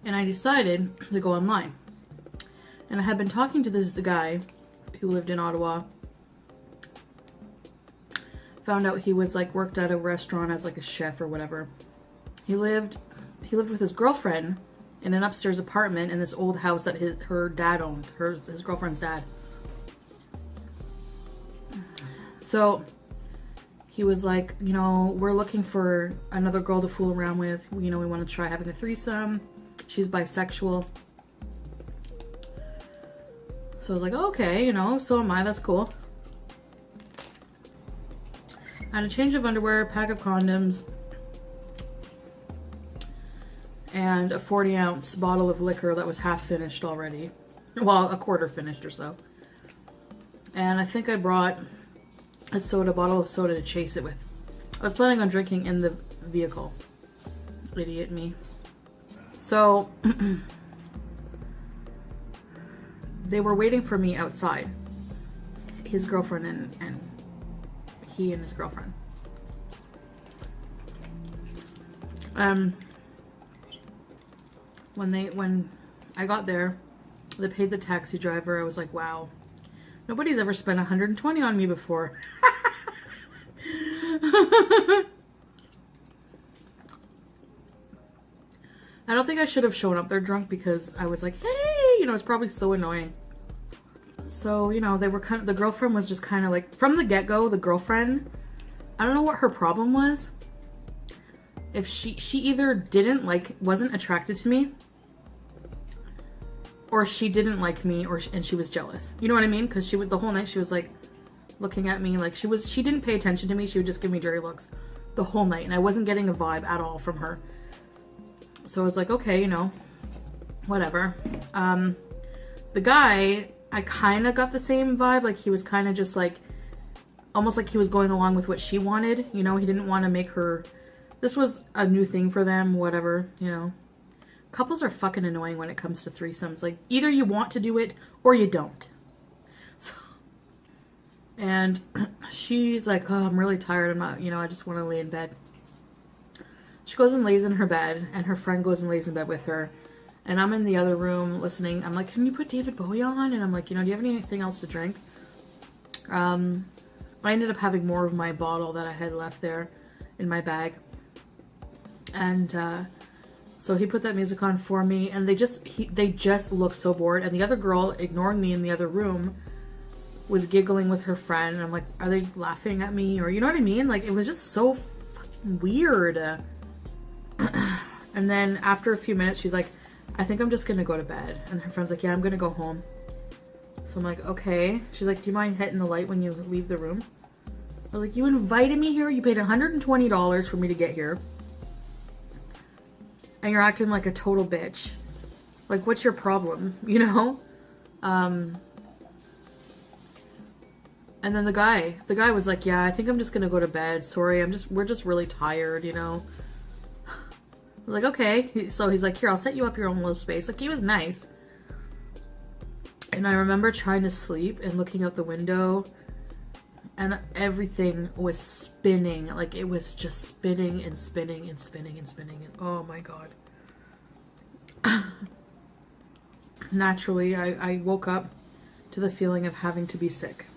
And I decided to go online. And I had been talking to this guy who lived in Ottawa. Found out he was like worked at a restaurant as like a chef or whatever. He lived with his girlfriend in an upstairs apartment in this old house that her dad owned, his girlfriend's dad. So he was like, you know, we're looking for another girl to fool around with. You know, we want to try having a threesome. She's bisexual. So I was like, okay, you know, so am I, that's cool. I had a change of underwear, a pack of condoms, and a 40-ounce bottle of liquor that was half finished already. Well, a quarter finished or so. And I think I brought a bottle of soda to chase it with. I was planning on drinking in the vehicle. Idiot me. So, they were waiting for me outside. His girlfriend and he and his girlfriend. When I got there, they paid the taxi driver. I was like, wow, nobody's ever spent $120 on me before. I don't think I should have shown up there drunk because I was like, hey, you know, it's probably so annoying. So, you know, they were the girlfriend was just kind of like, from the get-go, the girlfriend, I don't know what her problem was. If she either wasn't attracted to me, or she didn't like me, and she was jealous. You know what I mean? Because the whole night she was like looking at me like she didn't pay attention to me. She would just give me dirty looks the whole night, and I wasn't getting a vibe at all from her. So I was like, okay, you know, whatever. The guy, I kind of got the same vibe. Like, he was kind of just like, almost like he was going along with what she wanted. You know, he didn't want to make her, this was a new thing for them, whatever, you know. Couples are fucking annoying when it comes to threesomes. Like, either you want to do it or you don't. So, and she's like, oh, I'm really tired. I'm not, you know, I just want to lay in bed. She goes and lays in her bed, and her friend goes and lays in bed with her. And I'm in the other room listening. I'm like, can you put David Bowie on? And I'm like, you know, do you have anything else to drink? I ended up having more of my bottle that I had left there in my bag. And so he put that music on for me, and they just looked so bored. And the other girl, ignoring me in the other room, was giggling with her friend. And I'm like, are they laughing at me? Or, you know what I mean? Like, it was just so fucking weird. And then after a few minutes, she's like, I think I'm just gonna go to bed. And her friend's like, yeah, I'm gonna go home. So I'm like, okay. She's like, do you mind hitting the light when you leave the room? I was like, you invited me here, you paid $120 for me to get here, and you're acting like a total bitch. Like, what's your problem, you know? And then the guy was like, yeah, I think I'm just gonna go to bed. Sorry, we're just really tired, you know? I was like, okay. So he's like, here, I'll set you up your own little space. Like, he was nice. And I remember trying to sleep and looking out the window, and everything was spinning. Like, it was just spinning and spinning and spinning and spinning. And oh my God. Naturally, I woke up to the feeling of having to be sick.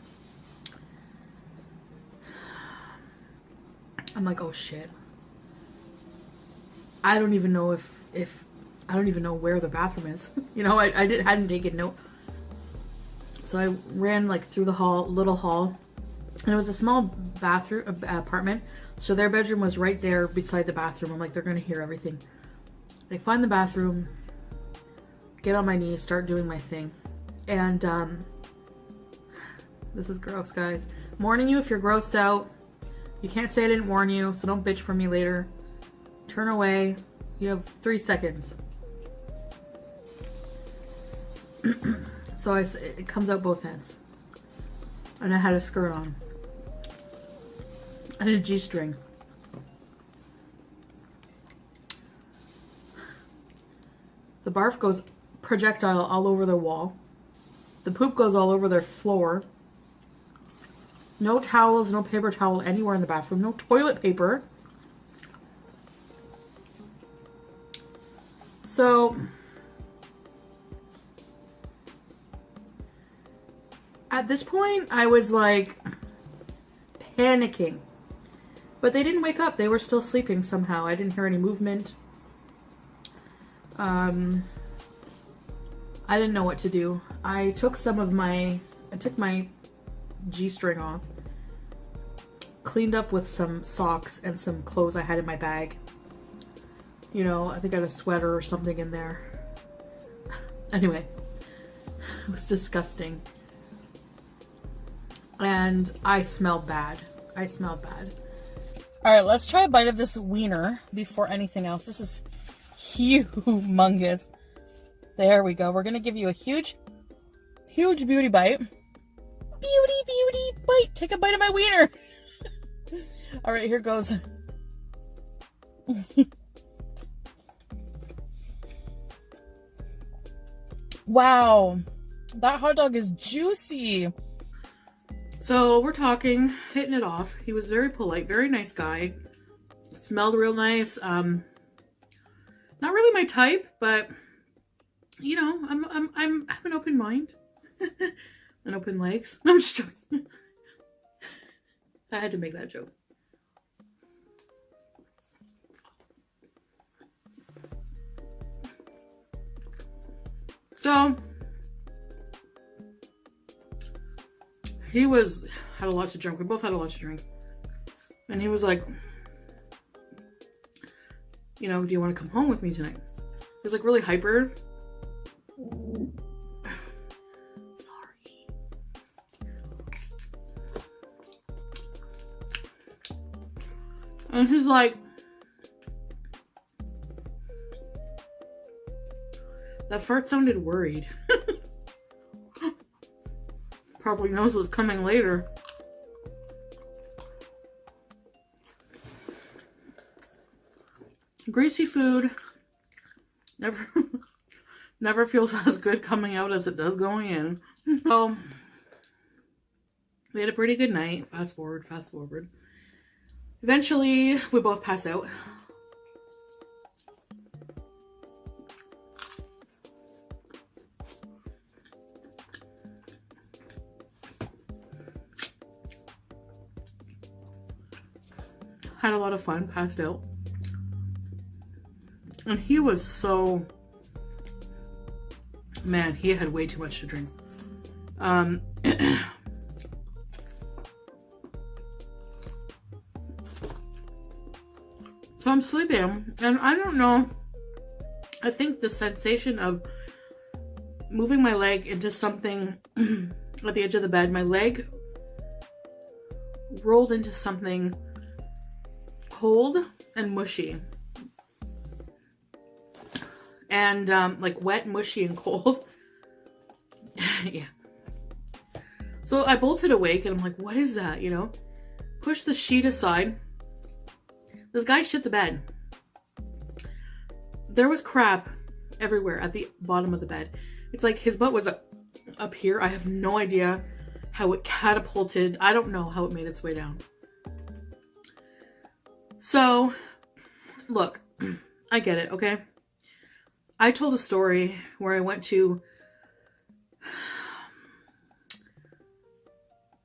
I'm like, oh shit. I don't even know if I don't even know where the bathroom is. You know, I hadn't taken note. So I ran like through the little hall, and it was a small bathroom apartment. So their bedroom was right there beside the bathroom. I'm like, they're gonna hear everything. I find the bathroom, get on my knees, start doing my thing. And this is gross, guys. I'm warning you if you're grossed out. You can't say I didn't warn you, so don't bitch for me later. Turn away. You have 3 seconds. So it comes out both ends. And I had a skirt on. And a G-string. The barf goes projectile all over their wall. The poop goes all over their floor. No towels, no paper towel anywhere in the bathroom. No toilet paper. So At this point, I was like panicking. But they didn't wake up. They were still sleeping somehow. I didn't hear any movement. I didn't know what to do. I took my G-string off, cleaned up with some socks and some clothes I had in my bag. You know, I think I had a sweater or something in there. Anyway, it was disgusting. And I smelled bad. I smelled bad. All right, let's try a bite of this wiener before anything else. This is humongous. There we go. We're gonna give you a huge beauty bite. Beauty bite. Take a bite of my wiener. All right, here goes. Wow, that hot dog is juicy. So we're talking, hitting it off. He was very polite, very nice guy. Smelled real nice. Not really my type, but you know, I have an open mind, and open legs. I'm just joking. I had to make that joke. So he had a lot to drink. We both had a lot to drink. And he was like, you know, do you want to come home with me tonight? He was like really hyper. Sorry. And he's like, that fart sounded worried. Probably knows what's coming later. Greasy food never feels as good coming out as it does going in. So we had a pretty good night. Fast forward. Eventually, we both pass out. Had a lot of fun, passed out. And he was so... Man, he had way too much to drink. So I'm sleeping, and I don't know. I think the sensation of moving my leg into something at the edge of the bed, my leg rolled into something cold and mushy. And like wet, mushy, and cold. Yeah. So I bolted awake and I'm like, what is that? You know? Push the sheet aside. This guy shit the bed. There was crap everywhere at the bottom of the bed. It's like his butt was up here. I have no idea how it catapulted. I don't know how it made its way down. So, look, I get it, okay? I told a story where I went to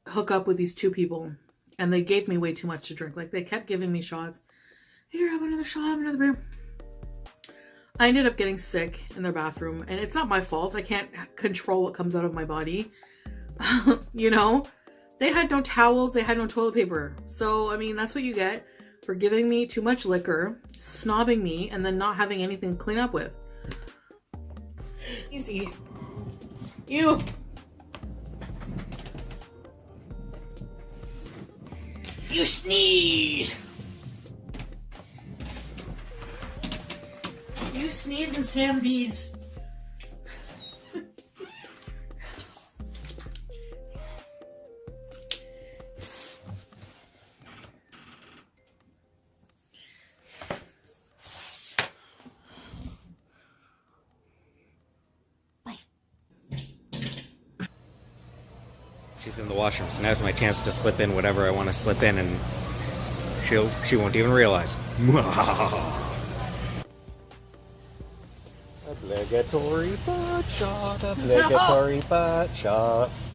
hook up with these two people and they gave me way too much to drink. Like, they kept giving me shots. Here, have another shot, have another beer. I ended up getting sick in their bathroom, and it's not my fault. I can't control what comes out of my body. You know? They had no towels, they had no toilet paper. So, I mean, that's what you get for giving me too much liquor, snobbing me, and then not having anything to clean up with. Easy. You sneeze. You sneeze and Sam bees. She's in the washroom, so now's my chance to slip in whatever I want to slip in, and she won't even realize. Obligatory butt shot, obligatory butt shot.